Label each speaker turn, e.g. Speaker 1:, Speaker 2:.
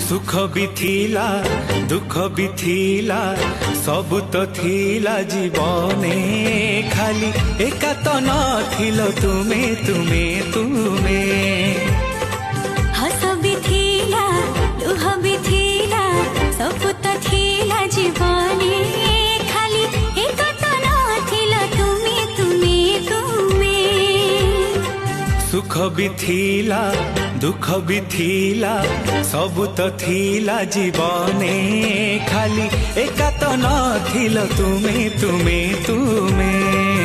Speaker 1: सुख भी थिला दुख भी थिला सबु तो थिला जीवने खाली एका तो नथिलो तुमे तुमे तुमे
Speaker 2: हस भी थिला दुह भी थिला सबु तो थिला जीवने खाली एका तो नथिलो तुमे तुमे तुमे
Speaker 1: सुख भी थिला दुख भी थिला सबु तो थिला जीवने खाली एका तो नथिलो तुमे तुमे तुमे।